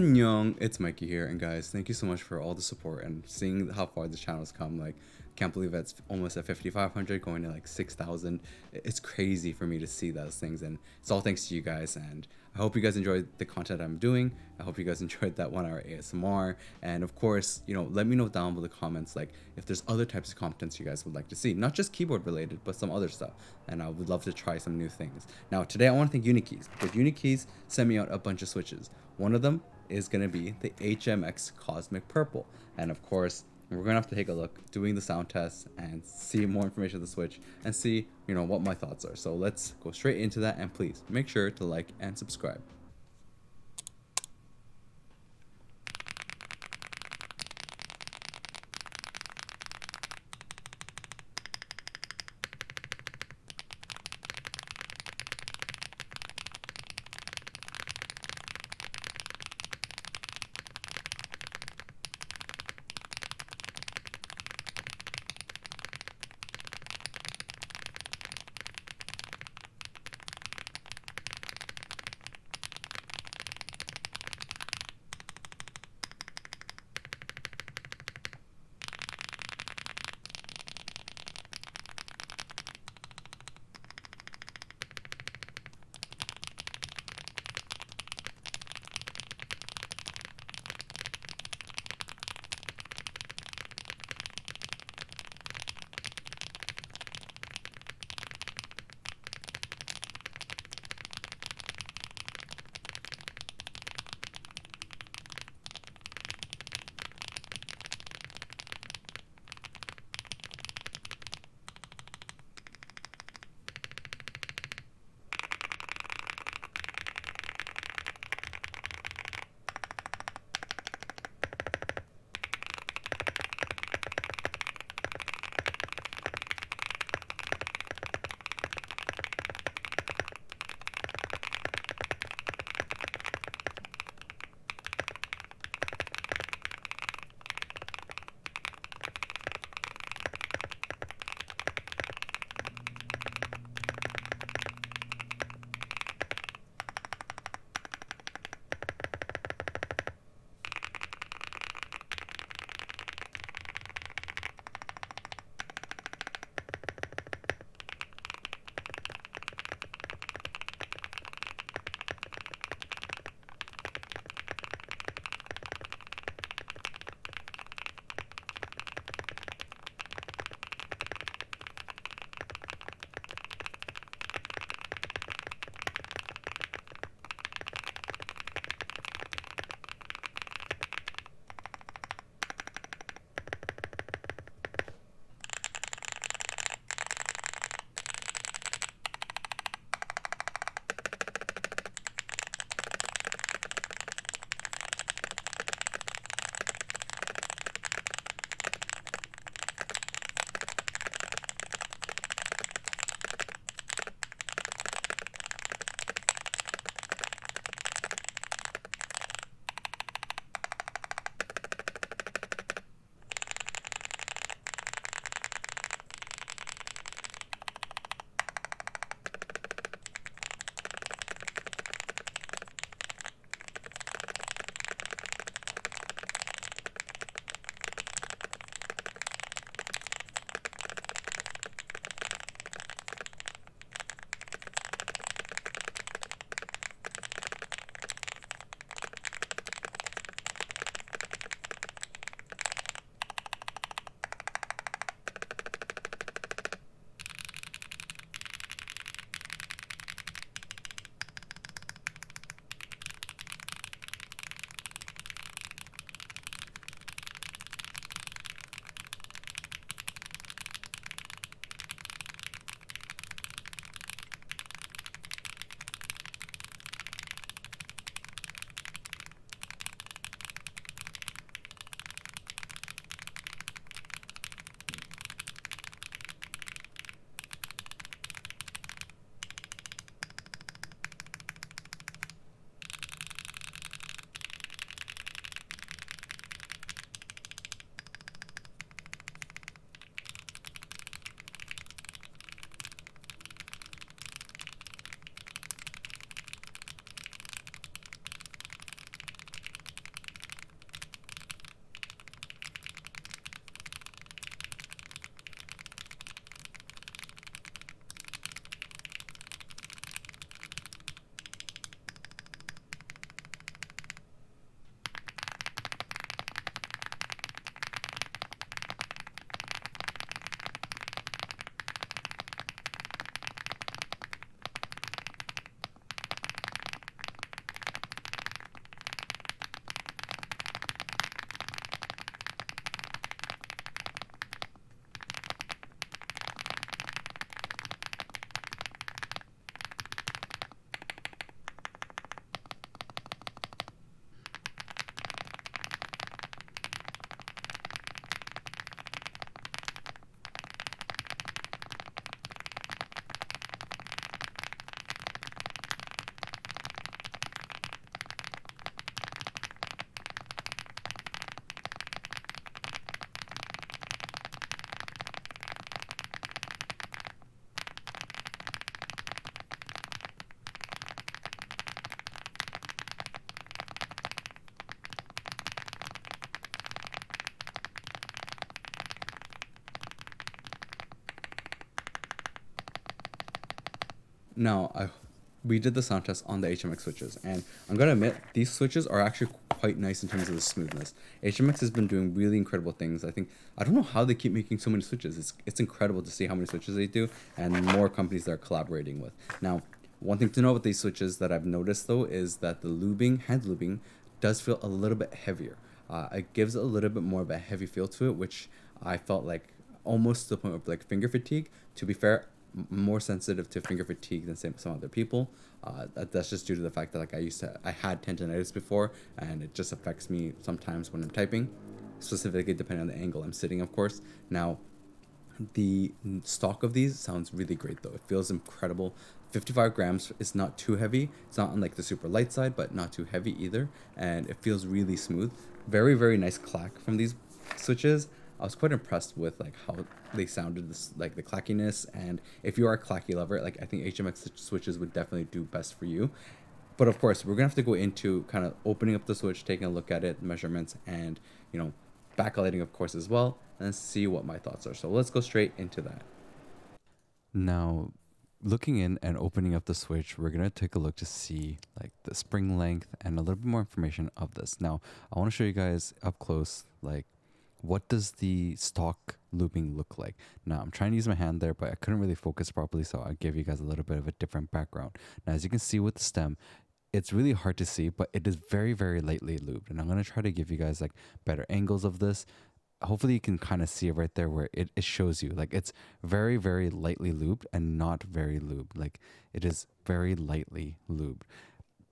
Annyeong, it's Mikey here, and guys, thank you so much for all the support and seeing how far this channel's come. Like, can't believe it's almost at 5,500, going to like 6,000. It's crazy for me to see those things, and it's all thanks to you guys. And I hope you guys enjoyed the content I'm doing. I hope you guys enjoyed that 1 hour ASMR, and of course, let me know down below the comments, like, if there's other types of contents you guys would like to see, not just keyboard related, but some other stuff. And I would love to try some new things. Now, today I want to thank Unikeys, because Unikeys sent me out a bunch of switches. One of them is going to be the HMX Cosmic Purple. And of course, we're going to have to take a look, doing the sound test, and see more information of the Switch, and see, what my thoughts are. So let's go straight into that, and please make sure to like and subscribe. Now, we did the sound test on the HMX switches, and I'm gonna admit these switches are actually quite nice in terms of the smoothness. HMX has been doing really incredible things. I don't know how they keep making so many switches. It's incredible to see how many switches they do, and more companies they're collaborating with. Now, one thing to know about these switches that I've noticed though is that the lubing, hand lubing, does feel a little bit heavier. It gives a little bit more of a heavy feel to it, which I felt like almost to the point of like finger fatigue. To be fair, more sensitive to finger fatigue than some other people. That's just due to the fact that like I had tendonitis before, and it just affects me sometimes when I'm typing, specifically depending on the angle I'm sitting, of course. Now, the stock of these sounds really great though. It feels incredible. 55 grams is not too heavy. It's not on like the super light side, but not too heavy either. And it feels really smooth. Very, very nice clack from these switches. I was quite impressed with like how they sounded, this like the clackiness. And if you are a clacky lover, like I think HMX switches would definitely do best for you. But of course, we're gonna have to go into kind of opening up the switch, taking a look at it, measurements, and backlighting, of course, as well, and see what my thoughts are. So let's go straight into that. Now, looking in and opening up the switch, we're gonna take a look to see like the spring length and a little bit more information of this. Now, I want to show you guys up close, like what does the stock looping look like. Now, I'm trying to use my hand there, but I couldn't really focus properly, so I'll give you guys a little bit of a different background. Now, as you can see with the stem, it's really hard to see, but it is very, very lightly lubed. And I'm going to try to give you guys like better angles of this. Hopefully you can kind of see it right there where it shows you like it's very, very lightly lubed and not very lubed. Like it is very lightly lubed.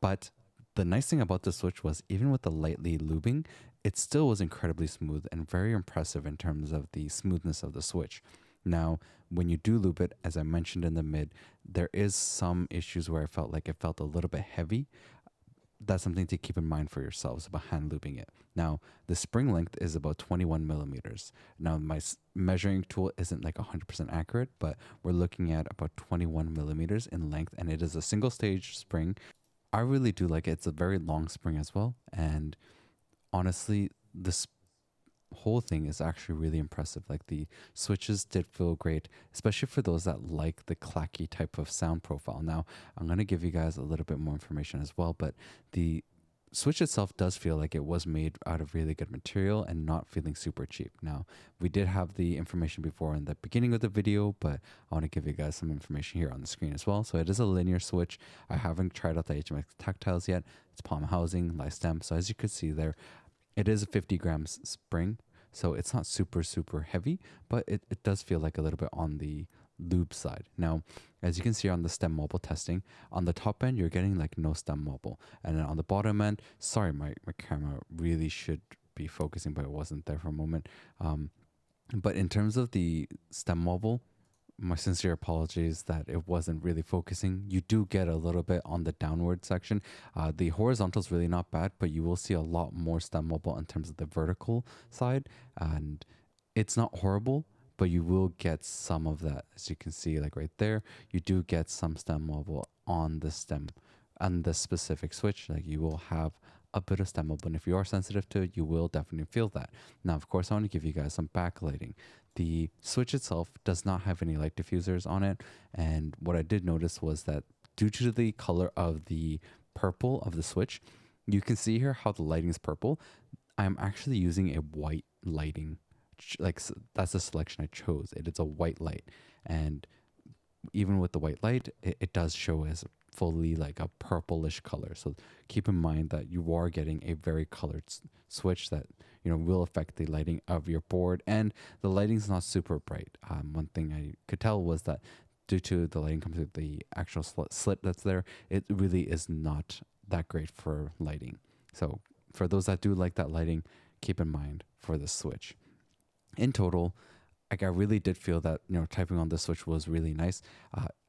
But the nice thing about the switch was even with the lightly lubing, it still was incredibly smooth and very impressive in terms of the smoothness of the switch. Now, when you do lube it, as I mentioned in the mid, there is some issues where I felt like it felt a little bit heavy. That's something to keep in mind for yourselves about hand looping it. Now, the spring length is about 21 millimeters. Now, my measuring tool isn't like 100% accurate, but we're looking at about 21 millimeters in length, and it is a single stage spring. I really do like it. It's a very long spring as well. And honestly, this whole thing is actually really impressive. Like the switches did feel great, especially for those that like the clacky type of sound profile. Now, I'm going to give you guys a little bit more information as well, but the Switch itself does feel like it was made out of really good material and not feeling super cheap. Now, we did have the information before in the beginning of the video, but I want to give you guys some information here on the screen as well. So it is a linear switch. I haven't tried out the HMX tactiles yet. It's palm housing, light stem. So as you can see there, it is a 50 grams spring. So it's not super, super heavy, but it does feel like a little bit on the lube side. Now, as you can see on the stem wobble testing, on the top end, you're getting like no stem wobble. And then on the bottom end, sorry, my camera really should be focusing, but it wasn't there for a moment. But in terms of the stem wobble, my sincere apologies that it wasn't really focusing. You do get a little bit on the downward section. The horizontal is really not bad, but you will see a lot more stem wobble in terms of the vertical side. And it's not horrible, but you will get some of that. As you can see, like right there, you do get some stem wobble on the stem, on the specific switch. Like you will have a bit of stem wobble, and if you are sensitive to it, you will definitely feel that. Now, of course, I want to give you guys some backlighting. The switch itself does not have any light diffusers on it, and what I did notice was that due to the color of the purple of the switch, you can see here how the lighting is purple. I'm actually using a white lighting, that's the selection I chose. It is a white light, and even with the white light, it does show as fully like a purplish color. So keep in mind that you are getting a very colored switch that will affect the lighting of your board, and the lighting's not super bright. One thing I could tell was that due to the lighting comes with the actual slit that's there, it really is not that great for lighting. So for those that do like that lighting, keep in mind for the switch. In total, like I really did feel that typing on the switch was really nice.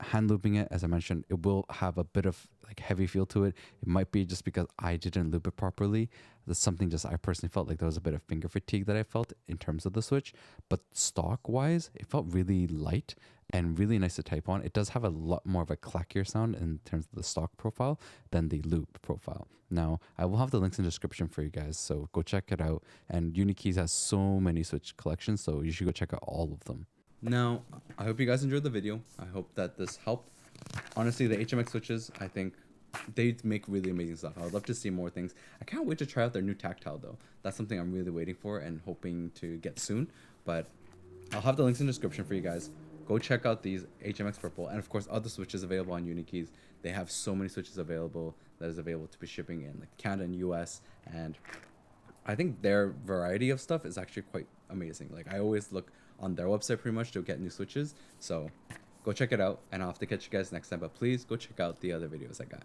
Hand looping it, as I mentioned, it will have a bit of like heavy feel to it. It might be just because I didn't loop it properly. That's something just I personally felt like there was a bit of finger fatigue that I felt in terms of the switch. But stock wise, it felt really light and really nice to type on. It does have a lot more of a clackier sound in terms of the stock profile than the loop profile. Now, I will have the links in the description for you guys, so go check it out. And Unikeys has so many Switch collections, so you should go check out all of them. Now, I hope you guys enjoyed the video. I hope that this helped. honestly, the HMX switches, I think they make really amazing stuff. I would love to see more things. I can't wait to try out their new tactile though. That's something I'm really waiting for and hoping to get soon. But I'll have the links in the description for you guys. Go check out these HMX Purple and of course other switches available on Unikeys. They have so many switches available that is available to be shipping in like Canada and US, and I think their variety of stuff is actually quite amazing. Like I always look on their website pretty much to get new switches. So go check it out and I'll have to catch you guys next time. But please go check out the other videos I got.